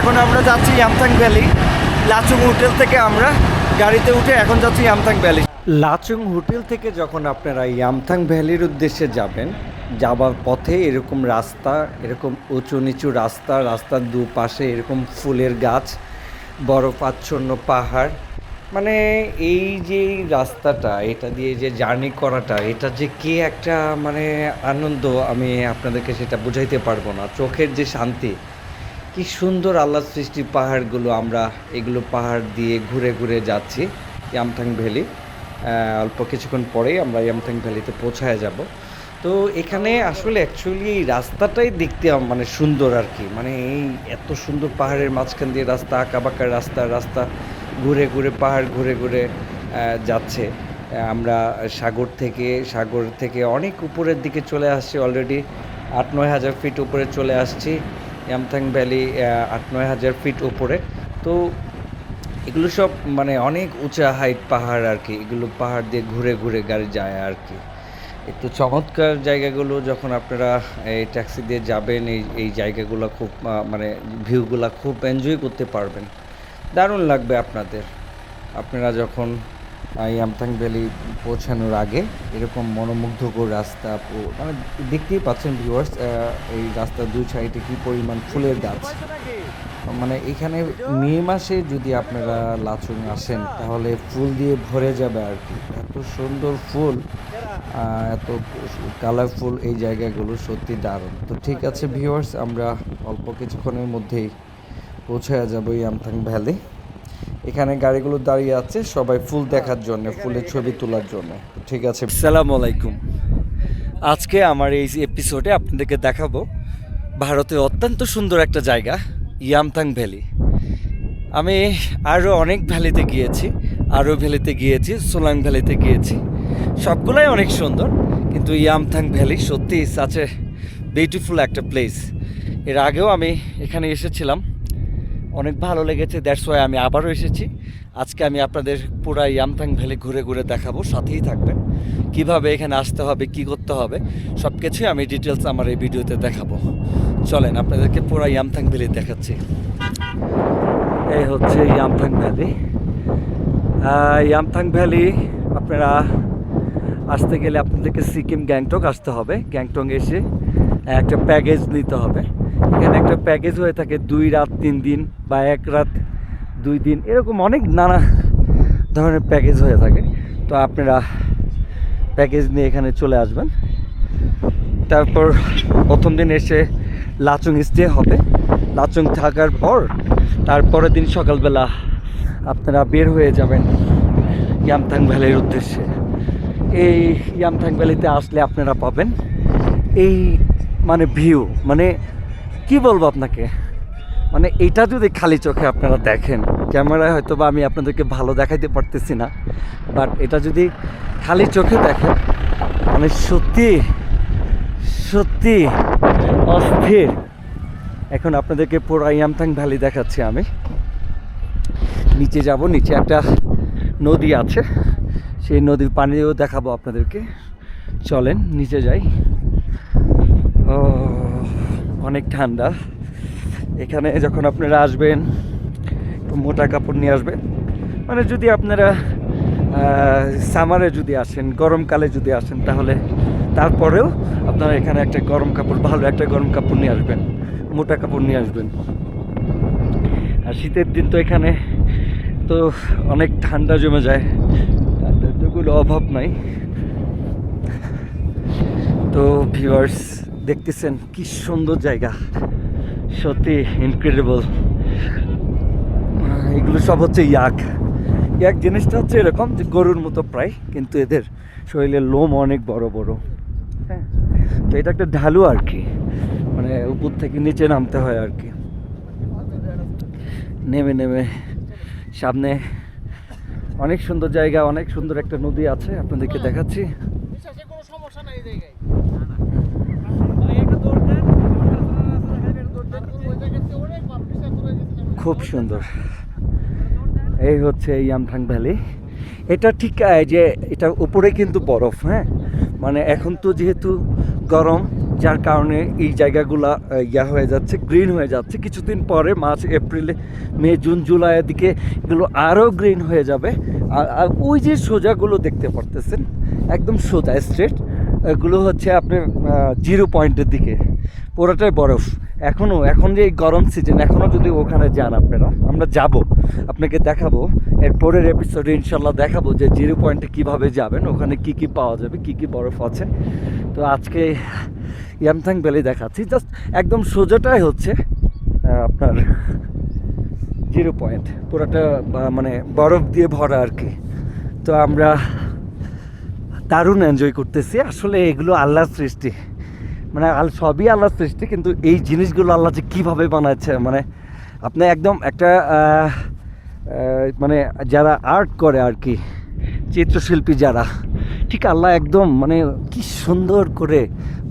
এখন আমরা যাচ্ছি ইয়ামথাং ভ্যালি। লাচুং হোটেল থেকে আমরা গাড়িতে উঠে এখন যাচ্ছি ইয়ামথাং ভ্যালি। লাচুং হোটেল থেকে যখন আপনারা ইয়ামথাং ভ্যালির উদ্দেশ্যে যাবার পথে এরকম রাস্তা, এরকম উঁচু নিচু রাস্তার দুপাশে এরকম ফুলের গাছ, বরফাচ্ছন্ন পাহাড়, মানে এই যে রাস্তাটা, এটা দিয়ে যে জার্নি করাটা, এটা যে কি একটা মানে আনন্দ, আমি আপনাদেরকে সেটা বুঝাইতে পারবো না। চোখের যে শান্তি, কি সুন্দর আল্লাহ সৃষ্টি পাহাড়গুলো। আমরা এগুলো পাহাড় দিয়ে ঘুরে ঘুরে যাচ্ছি ইয়ামথাং ভ্যালি। অল্প কিছুক্ষণ পরেই আমরা ইয়ামথাং ভ্যালিতে পৌঁছায় যাব। তো এখানে আসলে অ্যাকচুয়ালি এই রাস্তাটাই দেখতে মানে সুন্দর আর কি, মানে এই এত সুন্দর পাহাড়ের মাঝখান দিয়ে রাস্তা, আঁকাবাঁকা রাস্তা ঘুরে ঘুরে পাহাড় ঘুরে ঘুরে যাচ্ছে। আমরা সাগর থেকে অনেক উপরের দিকে চলে আসছি, অলরেডি 8-9 হাজার ফিট উপরে চলে আসছি। ইয়ামথাং ভ্যালি 8-9 হাজার ফিট উপরে। তো এগুলো সব মানে অনেক উঁচা হাইট পাহাড় আর কি, এগুলো পাহাড় দিয়ে ঘুরে ঘুরে গাড়ি যায় আর কি। একটু চমৎকার জায়গাগুলো, যখন আপনারা এই ট্যাক্সি দিয়ে যাবেন এই জায়গাগুলো খুব মানে ভিউগুলো খুব এনজয় করতে পারবেন, দারুণ লাগবে আপনারা যখন ইয়ামথাং ভ্যালি পৌঁছানোর আগে এরকম মনোমুগ্ধকর রাস্তা, মানে দেখতেই পাচ্ছেন ভিউয়ার্স, এই রাস্তার দুই সাইডে কী পরিমাণ ফুলের গাছ। মানে এখানে মে মাসে যদি আপনারা লাচুং আসেন তাহলে ফুল দিয়ে ভরে যাবে আর কি, এত সুন্দর ফুল, এত কালারফুল এই জায়গাগুলো, সত্যি দারুণ। তো ঠিক আছে ভিউয়ার্স, আমরা অল্প কিছুক্ষণের মধ্যেই পৌঁছে যাব ইয়ামথাং ভ্যালি। এখানে গাড়িগুলো দাঁড়িয়ে আছে সবাই ফুল দেখার জন্য, ফুলের ছবি তোলার জন্য। ঠিক আছে, আসসালামু আলাইকুম। আজকে আমার এই এপিসোডে আপনাদেরকে দেখাবো ভারতের অত্যন্ত সুন্দর একটা জায়গা, ইয়ামথাং ভ্যালি। আমি আরও অনেক ভ্যালিতে গিয়েছি, সোলাং ভ্যালিতে গিয়েছি, সবগুলোই অনেক সুন্দর, কিন্তু ইয়ামথাং ভ্যালি সত্যি সাচ এ বিউটিফুল একটা প্লেস। এর আগেও আমি এখানে এসেছিলাম, অনেক ভালো লেগেছে, দ্যাটস ওয়াই আমি আবারও এসেছি। আজকে আমি আপনাদের পুরো ইয়ামথাং ভ্যালি ঘুরে ঘুরে দেখাবো, সাথেই থাকবেন। কিভাবে এখানে আসতে হবে, কি করতে হবে, সব কিছুই আমি ডিটেলস আমার এই ভিডিওতে দেখাবো। চলেন আপনাদেরকে পুরো ইয়ামথাং ভ্যালি দেখাচ্ছি। এই হচ্ছে ইয়ামথাং ভ্যালি। ইয়ামথাং ভ্যালি আপনারা আসতে গেলে আপনাদেরকে সিকিম গ্যাংটক আসতে হবে। গ্যাংটক এসে একটা প্যাকেজ নিতে হবে। এখানে একটা প্যাকেজ হয়ে থাকে 2 রাত 3 দিন বা 1 রাত 2 দিন, এরকম অনেক নানা ধরনের প্যাকেজ হয়ে থাকে। তো আপনারা প্যাকেজ নিয়ে এখানে চলে আসবেন। তারপর প্রথম দিন এসে লাচুং স্টে হবে। লাচুং থাকার পর তারপরের দিন সকালবেলা আপনারা বের হয়ে যাবেন ইয়ামথাং ভ্যালির উদ্দেশ্যে। এই ইয়ামথাং ভ্যালিতে আসলে আপনারা পাবেন এই মানে ভিউ, মানে কি বলবো আপনাকে, মানে এটা যদি খালি চোখে আপনারা দেখেন, ক্যামেরায় হয়তো বা আমি আপনাদেরকে ভালো দেখাইতে পারতেছি না, বাট এটা যদি খালি চোখে দেখেন, মানে সত্যি সত্যি অস্থির। এখন আপনাদেরকে পুরো ইয়ামথাং ভ্যালি দেখাচ্ছি আমি। নিচে যাব, নিচে একটা নদী আছে, সেই নদীর পানিও দেখাবো আপনাদেরকে। চলেন নিচে যাই। ও অনেক ঠান্ডা এখানে। যখন আপনারা আসবেন একটু মোটা কাপড় নিয়ে আসবেন, মানে যদি আপনারা সামারে যদি আসেন, গরমকালে যদি আসেন, তাহলে তারপরেও আপনারা এখানে একটা গরম কাপড়, ভালো একটা গরম কাপড় নিয়ে আসবেন, মোটা কাপড় নিয়ে আসবেন। আর শীতের দিন তো এখানে তো অনেক ঠান্ডা জমে যায়, ঠান্ডার তো কোনো অভাব নাই। তো ভিউয়ার্স দেখতেছেন কি সুন্দর জায়গা, সত্যি ইনক্রেডিবল। এগুলো সব হচ্ছে ইয়াক জিনিসটা হচ্ছে এরকম যে গরুর মতো প্রায়, কিন্তু এদের শরীরের লোম অনেক বড় বড়। হ্যাঁ, তো এটা একটা ঢালু আর কি, মানে উপর থেকে নিচে নামতে হয় আর কি। নেমে সামনে অনেক সুন্দর জায়গা, অনেক সুন্দর একটা নদী আছে, আপনাদেরকে দেখাচ্ছি। খুব সুন্দর। এই হচ্ছে ইয়ামথাং ভ্যালি। এটা ঠিক যে এটা উপরে কিন্তু বরফ, হ্যাঁ, মানে এখন তো যেহেতু গরম, যার কারণে এই জায়গাগুলা ইয়া হয়ে যাচ্ছে, গ্রিন হয়ে যাচ্ছে। কিছুদিন পরে মার্চ, এপ্রিলে, মে, জুন, জুলাইয়ের দিকে এগুলো আরও গ্রিন হয়ে যাবে। আর ওই যে সোজাগুলো দেখতে পারতেছেন, একদম সোজা স্ট্রেট, এগুলো হচ্ছে আপনার 0 পয়েন্টের দিকে, পুরোটাই বরফ। এখন যে এই গরম সিজন, এখনও যদি ওখানে যান আপনারা, আমরা যাব, আপনাকে দেখাবো এর পরের এপিসোডে ইনশাল্লাহ দেখাবো যে 0 পয়েন্টে কীভাবে যাবেন, ওখানে কি কি পাওয়া যাবে, কি কি বরফ আছে। তো আজকে ইয়ামথাং ভ্যালি দেখাচ্ছি। জাস্ট একদম সোজাটাই হচ্ছে আপনার 0 পয়েন্ট, পুরোটা মানে বরফ দিয়ে ভরা আর কি। তো আমরা দারুণ এনজয় করতেছি। আসলে এগুলো আল্লাহর সৃষ্টি, মানে সবই আল্লাহর সৃষ্টি, কিন্তু এই জিনিসগুলো আল্লাহ যে কীভাবে বানাচ্ছে, মানে আপনি একদম একটা মানে যারা আর্ট করে আর কি, চিত্রশিল্পী যারা, ঠিক আল্লাহ একদম মানে কি সুন্দর করে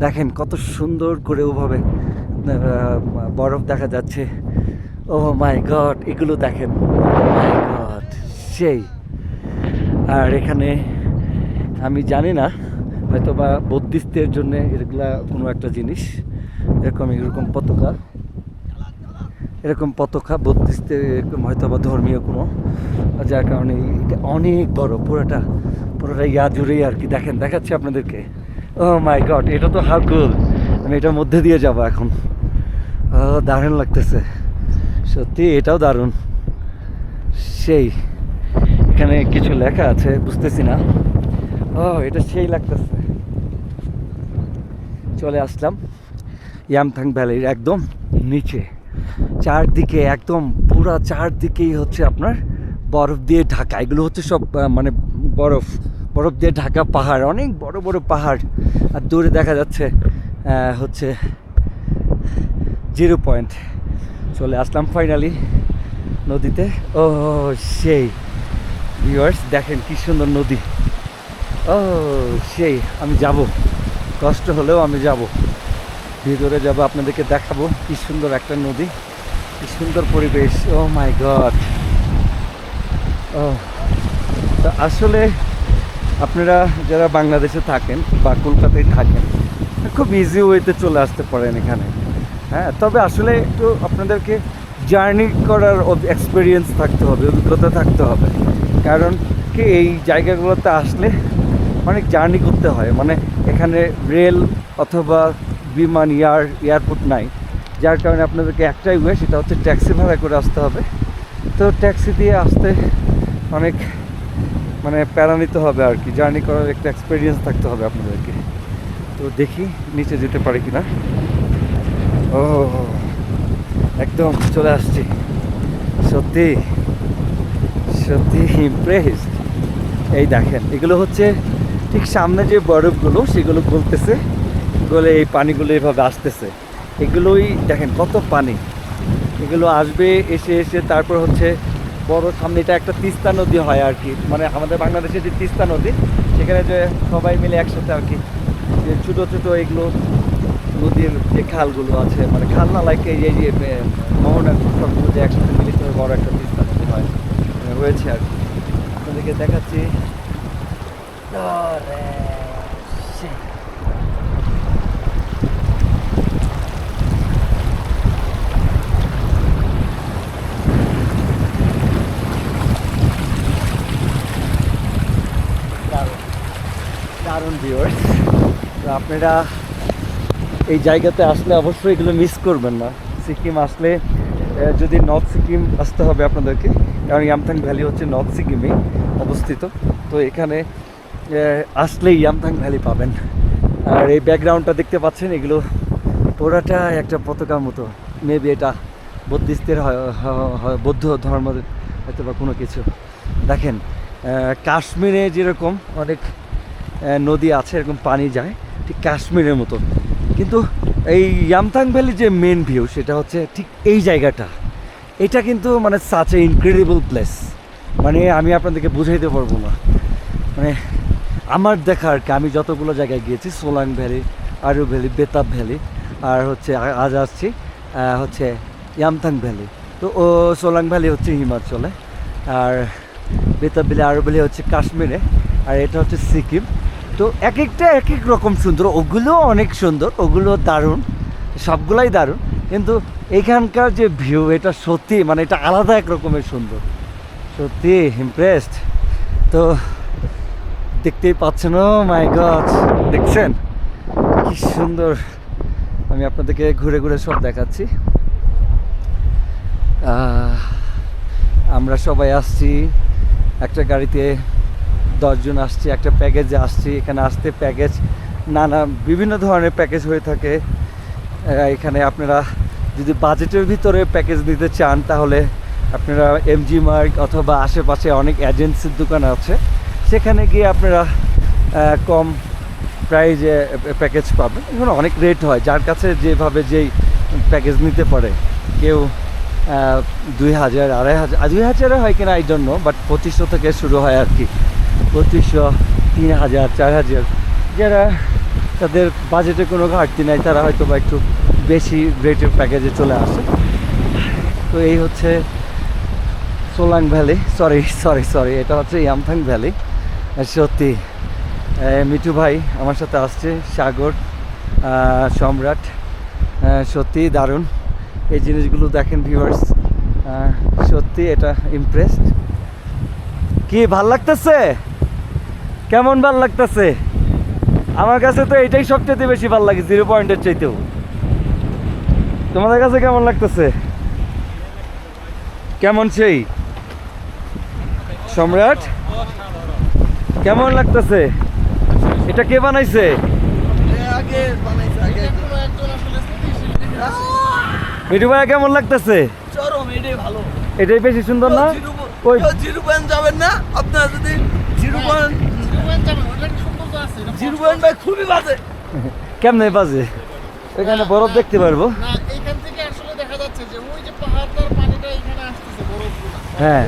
দেখেন, কত সুন্দর করে ওভাবে বরফ দেখা যাচ্ছে। ও মাই গড, এগুলো দেখেন, মাই গড সেই। আর এখানে আমি জানি না, হয়তো বা বুদ্ধিস্টদের জন্য এগুলা কোনো একটা জিনিস, এরকম পতাকা বুদ্ধিস্টদের, এরকম হয়তো বা ধর্মীয় কোনো, যার কারণে এটা অনেক বড়, পুরোটা ইয়া জুড়েই আর কি। দেখেন, দেখাচ্ছি আপনাদেরকে। ও মাই গড, এটা তো হাউ কুল। আমি এটার মধ্যে দিয়ে যাব এখন। দারুণ লাগতেছে সত্যি, এটাও দারুণ সেই। এখানে কিছু লেখা আছে, বুঝতেছি না। এটা সেই লাগতেছে। চলে আসলাম ইয়ামথাং ভ্যালির একদম নিচে। চারদিকে একদম পুরা চারদিকেই হচ্ছে আপনার বরফ দিয়ে ঢাকা। এগুলো হচ্ছে সব মানে বরফ দিয়ে ঢাকা পাহাড়, অনেক বড় বড় পাহাড়। আর দূরে দেখা যাচ্ছে হচ্ছে 0 পয়েন্ট। চলে আসলাম ফাইনালি নদীতে। ও সেই ভিউয়ার্স, দেখেন কি সুন্দর নদী। ও সেই, আমি যাব, কষ্ট হলেও আমি যাব, ভিতরে যাব, আপনাদেরকে দেখাবো কি সুন্দর একটা নদী, কি সুন্দর পরিবেশ। ও মাই গড। তো আসলে আপনারা যারা বাংলাদেশে থাকেন বা কলকাতায় থাকেন, খুব ইজি ওয়েতে চলে আসতে পারেন এখানে। হ্যাঁ, তবে আসলে একটু আপনাদেরকে জার্নি করার এক্সপিরিয়েন্স থাকতে হবে, অভিজ্ঞতা থাকতে হবে। কারণ কি, এই জায়গাগুলোতে আসলে অনেক জার্নি করতে হয়, মানে এখানে রেল অথবা বিমান এয়ারপোর্ট নাই, যার কারণে আপনাদেরকে একটাই ওয়ে, সেটা হচ্ছে ট্যাক্সি ভাড়া করে আসতে হবে। তো ট্যাক্সি দিয়ে আসতে অনেক মানে প্যারা নিতে হবে আর কি, জার্নি করার একটা এক্সপিরিয়েন্স থাকতে হবে আপনাদেরকে। তো দেখি নিচে যেতে পারি কিনা। ও একদম চলে আসছি, সত্যি সত্যি ইমপ্রেসড। এই দেখেন, এগুলো হচ্ছে ঠিক সামনে যে বরফগুলো, সেগুলো গলতেছে, গলে এই পানিগুলো এইভাবে আসতেছে। এগুলোই দেখেন কত পানি, এগুলো আসবে, এসে এসে তারপর হচ্ছে বড় সামনে, এটা একটা তিস্তা নদী হয় আর কি, মানে আমাদের বাংলাদেশের যে তিস্তা নদী, সেখানে যে সবাই মিলে একসাথে আর কি, যে ছোটো ছোটো এগুলো নদীর যে খালগুলো আছে, মানে খাল না, লাইক এই যে মোহনা সবগুলো যে একসাথে মিলিত হয়ে বড় একটা তিস্তা নদী হয়, হয়েছে আর কি। আপনাদেরকে দেখাচ্ছি। দারুণ ভিউয়ার্স। তো আপনারা এই জায়গাতে আসলে অবশ্যই এগুলো মিস করবেন না। সিকিম আসলে যদি নর্থ সিকিম আসতে হবে আপনাদেরকে, কারণ ইয়ামথাং ভ্যালি হচ্ছে নর্থ সিকিমে অবস্থিত। তো এখানে আসলেই ইয়ামথাং ভ্যালি পাবেন। আর এই ব্যাকগ্রাউন্ডটা দেখতে পাচ্ছেন, এগুলো পুরাটা একটা পতাকার মতো, মেবি এটা বুদ্ধিস্টের বৌদ্ধ ধর্ম হয়তো বা কোনো কিছু। দেখেন, কাশ্মীরে যেরকম অনেক নদী আছে, এরকম পানি যায় ঠিক কাশ্মীরের মতো, কিন্তু এই ইয়ামথাং ভ্যালি যে মেন ভিউ, সেটা হচ্ছে ঠিক এই জায়গাটা। এটা কিন্তু মানে সাচ এ ইনক্রেডিবল প্লেস, মানে আমি আপনাদেরকে বুঝাইতে পারবো না। মানে আমার দেখা আর কি, আমি যতগুলো জায়গায় গিয়েছি, সোলাং ভ্যালি, আরু ভ্যালি, বেতাব ভ্যালি, আর হচ্ছে আজ আসছি হচ্ছে ইয়ামথাং ভ্যালি। তো ও সোলাং ভ্যালি হচ্ছে হিমাচলে, আর বেতাব ভ্যালি, আরু ভ্যালি হচ্ছে কাশ্মীরে, আর এটা হচ্ছে সিকিম। তো এক একটা এক এক রকম সুন্দর, ওগুলো অনেক সুন্দর, ওগুলো দারুণ, সবগুলাই দারুণ, কিন্তু এখানকার যে ভিউ এটা সত্যি মানে এটা আলাদা এক রকমের সুন্দর, সত্যি ইমপ্রেসড। তো দেখতেই পাচ্ছেন, ও মাই গড, দেখছেন কি সুন্দর। আমি আপনাদেরকে ঘুরে ঘুরে সব দেখাচ্ছি। আমরা সবাই আসছি একটা গাড়িতে, 10 জন আসছি, একটা প্যাকেজে আসছি। এখানে আসতে প্যাকেজ নানা বিভিন্ন ধরনের প্যাকেজ হয়ে থাকে। এখানে আপনারা যদি বাজেটের ভিতরে প্যাকেজ নিতে চান তাহলে আপনারা এমজি মার্ট অথবা আশেপাশে অনেক এজেন্সির দোকান আছে, সেখানে গিয়ে আপনারা কম প্রাইজে প্যাকেজ পাবেন। এখানে অনেক রেট হয়, যার কাছে যেভাবে যেই প্যাকেজ নিতে পারে। কেউ 2000, 2500, 2000 হয় কিনা এই জন্য, বাট 2500 থেকে শুরু হয় আর কি, 2500, 3000, 4000। যারা তাদের বাজেটে কোনো ঘাটতি নাই তারা হয়তো বা একটু বেশি রেটের প্যাকেজে চলে আসে। তো এই হচ্ছে সোলাং ভ্যালি, সরি এটা হচ্ছে ইয়ামথাং ভ্যালি। সত্যি মিঠু ভাই আমার সাথে আসছে, সাগর, সম্রাট, সত্যি দারুণ। এই জিনিসগুলো দেখেন ভিউয়ার্স, সত্যি এটা ইমপ্রেসড। কি ভাল লাগতেছে? কেমন ভাল লাগতেছে? আমার কাছে তো এটাই সবচেয়ে বেশি ভাল লাগে 0 পয়েন্টের চাইতেও। তোমাদের কাছে কেমন লাগতেছে? কেমন সেই সম্রাট, কেমন লাগতেছে? এটা কে বানাইছে? মিঠু ভাইয়া কেমন লাগতেছে? এটাই বেশি সুন্দর না? ওই 0 পয়েন্ট যাবেন না আপনারা, যদি 0 পয়েন্ট ভাই খুবই বাজে। কেমনে বাজে? এখানে বরফ দেখতে পারবো না, এইখান থেকে আসলে দেখা যাচ্ছে যে ওই যে পাহাড়টার পানিটা এখানে আসতেছে, বরফগুলো। হ্যাঁ,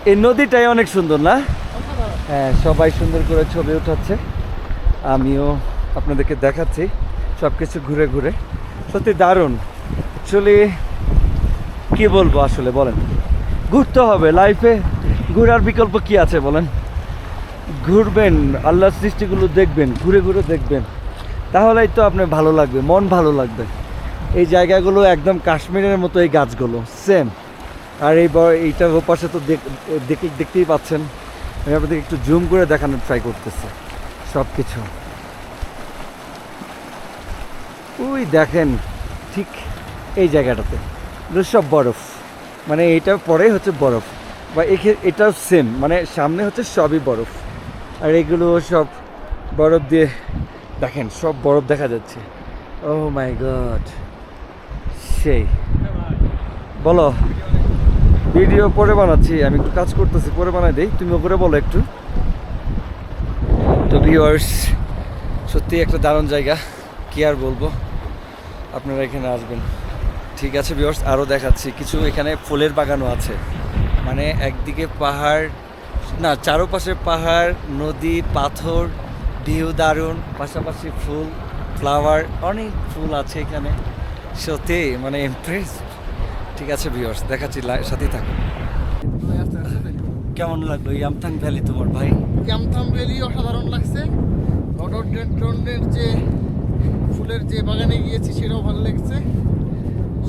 এই নদীটাই অনেক সুন্দর না? হ্যাঁ, সবাই সুন্দর করে ছবি উঠাচ্ছে, আমিও আপনাদেরকে দেখাচ্ছি সব কিছু ঘুরে ঘুরে। সত্যি দারুণ। অ্যাকচুয়ালি কী বলবো আসলে, বলেন, ঘুরতে হবে, লাইফে ঘোরার বিকল্প কি আছে বলেন? ঘুরবেন, আল্লাহর সৃষ্টিগুলো দেখবেন, ঘুরে ঘুরে দেখবেন, তাহলেই তো আপনার ভালো লাগবে, মন ভালো লাগবে। এই জায়গাগুলো একদম কাশ্মীরের মতো, এই গাছগুলো সেম। আর এইটার ওপাশে তো দেখতেই পাচ্ছেন, আমি আপনাদের একটু জুম করে দেখানোর ট্রাই করতেছি সব কিছু। ওই দেখেন ঠিক এই জায়গাটাতে সব বরফ, মানে এইটার পরে হচ্ছে বরফ, বা এটাও সেম, মানে সামনে হচ্ছে সবই বরফ, আর এগুলো সব বরফ দিয়ে দেখেন, সব বরফ দেখা যাচ্ছে। ও মাই গড, সেই বলো। ভিডিও পরে বানাচ্ছি, আমি একটু কাজ করতেছি, পরে বানাই দিই, তুমি ওপরে বলো একটু। তো ভিউয়ার্স, সত্যি একটা দারুণ জায়গা, কি আর বলবো, আপনারা এখানে আসবেন। ঠিক আছে ভিউয়ার্স, আরও দেখাচ্ছি কিছু। এখানে ফুলের বাগানও আছে, মানে একদিকে পাহাড়, না চারপাশে পাহাড়, নদী, পাথর, ভিউ দারুণ, পাশাপাশি ফুল, ফ্লাওয়ার, অনেক ফুল আছে এখানে। সত্যি মানে ইমপ্রেস। ঠিক আছে ভিউয়ার্স, দেখাচ্ছি, সাথেই থাকুন। কেমন লাগলো ইয়ামথাং ভ্যালি তোমার ভাই? ইয়ামথাং ভ্যালি অসাধারণ লাগছে। রডোডেন্ড্রনের যে ফুলের যে বাগানে গিয়েছি সেটাও ভালো লাগছে,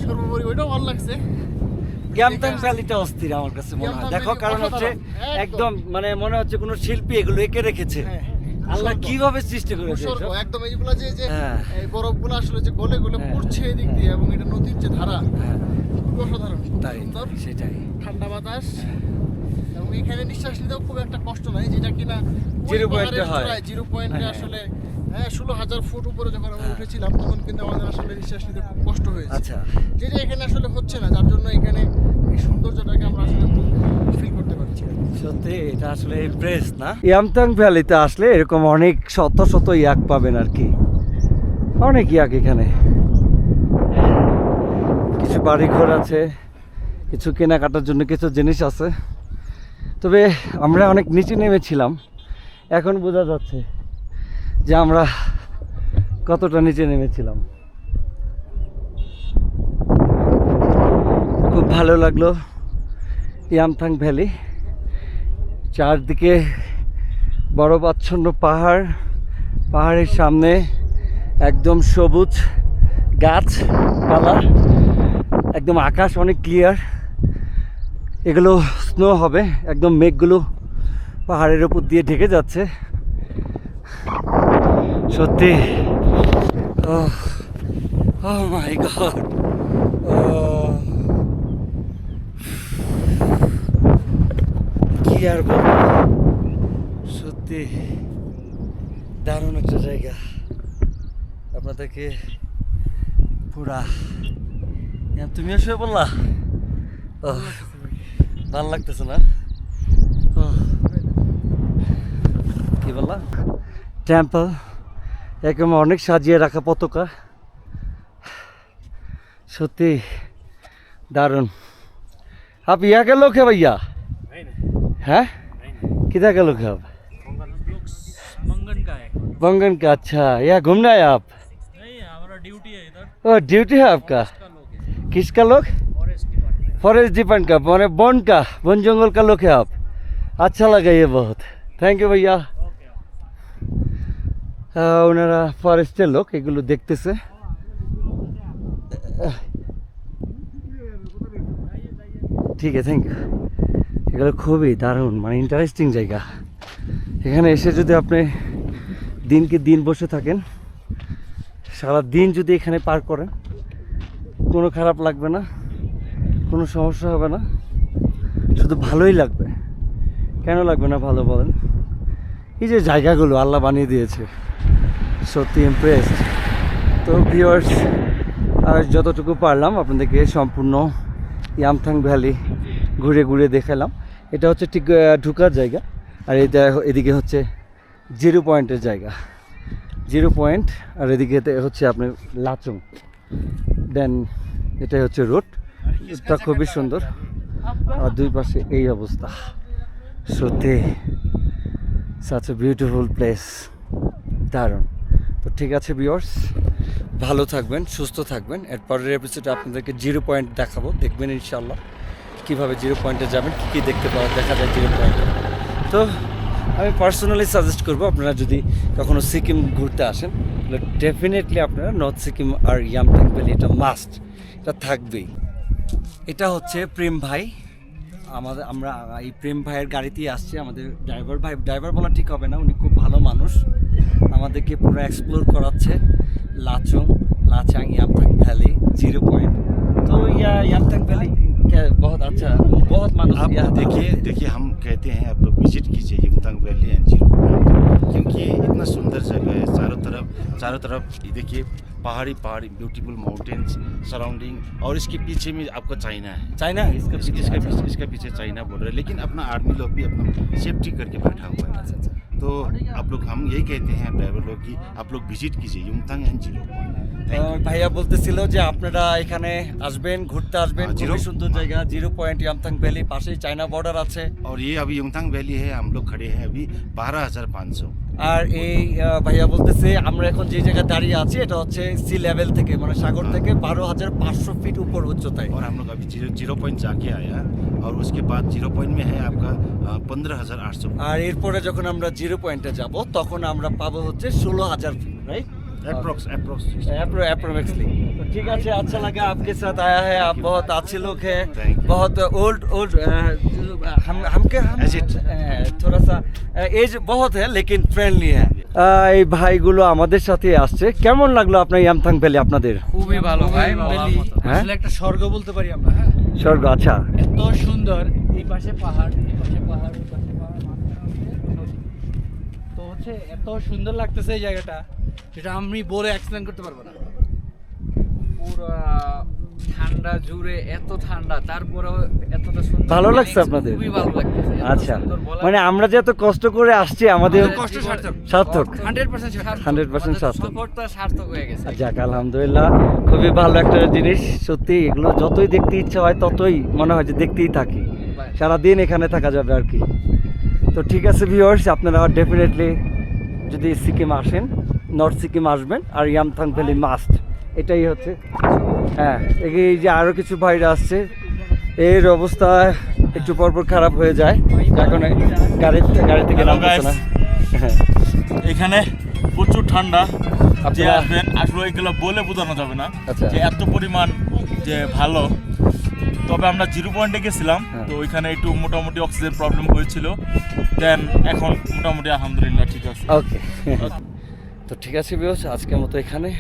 সর্বোপরি ওইটাও ভালো লাগছে। ইয়ামথাং ভ্যালিটা অস্থির আমার কাছে মনে হয়, দেখো, কারণ হচ্ছে একদম মানে মনে হচ্ছে কোনো শিল্পী এগুলো এঁকে রেখেছে। আল্লাহ কিভাবে সৃষ্টি করেছে একদম এইগুলো যে এই বরফগুলো আসলে যে গলে গলে পড়ছে এদিক দিয়ে, এবং এটা নদীর যে ধারা, খুব অসাধারণ, তাই সুন্দর, সেটাই, ঠান্ডা বাতাস, এবং এখানে নিঃশ্বাস নিতেও খুব একটা কষ্ট নাই, যেটা কিনা 0 পয়েন্টে হয়। 0 পয়েন্টে আসলে 16,000 ফুট উপরে যখন আমরা উঠেছিলাম তখন কিন্তু আমাদের আসলে নিঃশ্বাস নিতে খুব কষ্ট হয়েছে। আচ্ছা, যেটা এখানে আসলে হচ্ছে না, যার জন্য এখানে এই সৌন্দর্যটাকে আমরা আসলে ফিল করতে পারছি। সত্যি এটা আসলে ইমপ্রেস না? ইয়ামথাং ভ্যালিতে আসলে এরকম অনেক শত শত ইয়াক পাবেন আর কি, অনেক ইয়াক এখানে। কিছু বাড়িঘর আছে, কিছু কেনাকাটার জন্য কিছু জিনিস আছে। তবে আমরা অনেক নিচে নেমেছিলাম, এখন বোঝা যাচ্ছে যে আমরা কতটা নিচে নেমেছিলাম। খুব ভালো লাগলো ইয়ামথাং ভ্যালি, চারদিকে বরফাচ্ছন্ন পাহাড়, পাহাড়ের সামনে একদম সবুজ গাছপালা, একদম আকাশ অনেক ক্লিয়ার। এগুলো স্নো হবে, একদম মেঘগুলো পাহাড়ের উপর দিয়ে ঢেকে যাচ্ছে। সত্যি oh my god, কি আর বলবো, সত্যি দারুণ একটা জায়গা। আপনাদেরকে পুরা তুমিও শুয়ে বললা, ভালো লাগতেছে না? কি বললা? টেম্পল একদম অনেক সাজিয়ে রাখা পতাকা, সত্যি দারুণ। आप यहाँ के लोग हैं भैया? हैं? किधर के लोग हैं आप? मंगन का है। बंगन का। अच्छा, यहाँ घूमने आए आप? नहीं, हमारा ड्यूटी है इधर। ओ ड्यूटी है आपका? का लोग है, किसका लोग? Forest department. फॉरेस्ट डिपार्टमेंट का, माने वन का, वन जंगल का लोग है आप? अच्छा लगा ये बहुत, थैंक यू भैया। ओके। ওনারা ফরেস্টের লোক, এগুলো দেখতেছে। ঠিক আছে, থ্যাংক ইউ। এগুলো খুবই দারুণ, মানে ইন্টারেস্টিং জায়গা। এখানে এসে যদি আপনি দিনকে দিন বসে থাকেন, সারা দিন যদি এখানে পার করেন, কোনো খারাপ লাগবে না, কোনো সমস্যা হবে না, শুধু ভালোই লাগবে। কেন লাগবে না ভালো বলেন? এই যে জায়গাগুলো আল্লাহ বানিয়ে দিয়েছে, সত্যি ইমপ্রেসড। তো ভিউয়ার্স, আর যতটুকু পারলাম আপনাদেরকে সম্পূর্ণ ইয়ামথাং ভ্যালি ঘুরে ঘুরে দেখালাম। এটা হচ্ছে ঠিক ঢুকার জায়গা, আর এটা এদিকে হচ্ছে জিরো পয়েন্টের জায়গা, জিরো পয়েন্ট। আর এদিকে হচ্ছে আপনার লাচুং। দেন এটাই হচ্ছে রোড, এটা খুবই সুন্দর। আর দুই পাশে এই অবস্থা, সত্যি such a beautiful place, দারুণ। তো ঠিক আছে ভিউয়ার্স, ভালো থাকবেন, সুস্থ থাকবেন। এরপরের এপিসোডে আপনাদেরকে জিরো পয়েন্ট দেখাবো, দেখবেন ইনশাল্লাহ কীভাবে জিরো পয়েন্টে যাবেন, কী কী দেখতে দেখা যায় জিরো পয়েন্টে। তো আমি পার্সোনালি সাজেস্ট করবো, আপনারা যদি কখনো সিকিম ঘুরতে আসেন, তাহলে ডেফিনেটলি আপনারা নর্থ সিকিম আর ইয়ামথাং ভ্যালি, এটা মাস্ট, এটা থাকবেই। এটা হচ্ছে প্রেম ভাই, আমরা এই প্রেম ভাইয়ের গাড়িতেই আসছি। আমাদের ড্রাইভার ভাই, ড্রাইভার বলা ঠিক হবে না, উনি খুব ভালো মানুষ, আমাদেরকে পুরো এক্সপ্লোর করাচ্ছে लाचंग यामथांग वैली, 0 पॉइंट। तो यह यामथांग वैली क्या बहुत अच्छा, बहुत मानुस आप यहाँ देखिए हम कहते हैं आप लोग विजिट कीजिए यामथांग वैली एंड 0 पॉइंट, क्योंकि इतना सुंदर जगह है। चारों तरफ देखिए पहाड़ी ब्यूटीफुल माउंटेन्स सराउंडिंग, और इसके पीछे में आपको चाइना है। चाइना इसका पीछे चाइना बॉर्डर है, लेकिन अपना आर्मी लोग भी अपना सेफ्टी करके बैठा हुआ है। तो आप लोग, हम यही कहते हैं ड्राइवर लोग कि आप लोग विजिट कीजिए यामथांग एंड 0 पॉइंट। ভাইয়া বলতেছিল যে আপনারা এখানে আসবেন, ঘুরতে আসবেন, খুবই সুন্দর জায়গা, 0 পয়েন্ট ইয়ামথাং ভ্যালি, পাশেই চায়না বর্ডার আছে। और ये अभी यामथांग वैली है, हम लोग खड़े हैं अभी 12,500। আর এই ভাইয়া বলতেছে আমরা এখন যে জায়গায় দাঁড়িয়ে আছি এটা হচ্ছে সি লেভেল থেকে, মানে সাগর থেকে 12,500 ফিট উপর উচ্চতায়। और हम लोग अभी 0 पॉइंट जाके आया, और उसके बाद 0 पॉइंट में है आपका 15,800। আর এরপরে যখন আমরা 0 পয়েন্টে যাব তখন আমরা পাবো হচ্ছে 16,000 ফিট, রাইট? अप्रोक्सिमेटली। तो ठीक है, अच्छा लगा आपके साथ आया है, आप बहुत अच्छे लोग हैं, बहुत ओल्ड हम थोड़ा सा एज बहुत है लेकिन फ्रेंडली है। এই ভাইগুলো আমাদের সাথে আসছে। কেমন লাগলো আপনার ইয়ামথাং ভ্যালি আপনাদের? খুবই ভালো ভাই, ভ্যালি হ্যাঁ? আসলে একটা স্বর্গ বলতে পারি আমরা। হ্যাঁ, স্বর্গ। আচ্ছা, এত সুন্দর, এই পাশে পাহাড়, এই পাশে পাহাড়, এই পাশে পাহাড়, নদী। তো হচ্ছে এত সুন্দর লাগতেছে এই জায়গাটা, যেটা আমি বলে এক্সপ্লেন করতে পারবো না। পুরো ঠান্ডা জুড়ে, এত ঠান্ডা, তারপরেও এতটা সুন্দর। ভালো লাগছে আপনাদের? খুবই ভালো লাগতেছে। এত আচ্ছা, সুন্দর বলার মানে আমরা যে এত কষ্ট করে আসছি, আমাদের কষ্ট সার্থক। সার্থক, 100% সার্থক। 100% সার্থক। সফরটা সার্থক হয়ে গেছে। যাক, আলহামদুলিল্লাহ, খুবই ভালো একটা জিনিস। সত্যি এগুলো যতই দেখতে ইচ্ছা হয় ততই মনে হয় যে দেখতেই থাকি, সারাদিন এখানে থাকা যাবে আর কি। তো ঠিক আছে ভিউয়ার্স, আপনারা ডেফিনেটলি যদি সিকিম আসেন, নর্থ সিকিম আসবেন, আর ইয়ামথাং ভ্যালি মাস্ট, এটাই হচ্ছে। হ্যাঁ, এই যে আরও কিছু ভাইরা আসছে, এর অবস্থা একটু পরপর খারাপ হয়ে যায়, এখন গাড়ি থেকে নামতেছে না। এখানে প্রচুর ঠান্ডা। যে আপনারা- আসবেন আসলে এগুলো বলে বোঝানো যাবে না আচ্ছা। যে এত পরিমাণ যে ভালো। তবে আমরা 0 পয়েন্টে গেছিলাম, হ্যাঁ। তো ওইখানে একটু মোটামুটি অক্সিজেন প্রবলেম হয়েছিল, দেন এখন মোটামুটি আলহামদুলিল্লাহ ঠিক আছে। ওকে তো ঠিক আছে ভিউয়ার্স, আজকের মতো এখানে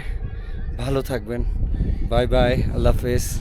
ভালো থাকবেন। বাই বাই, আল্লাহ হাফেজ।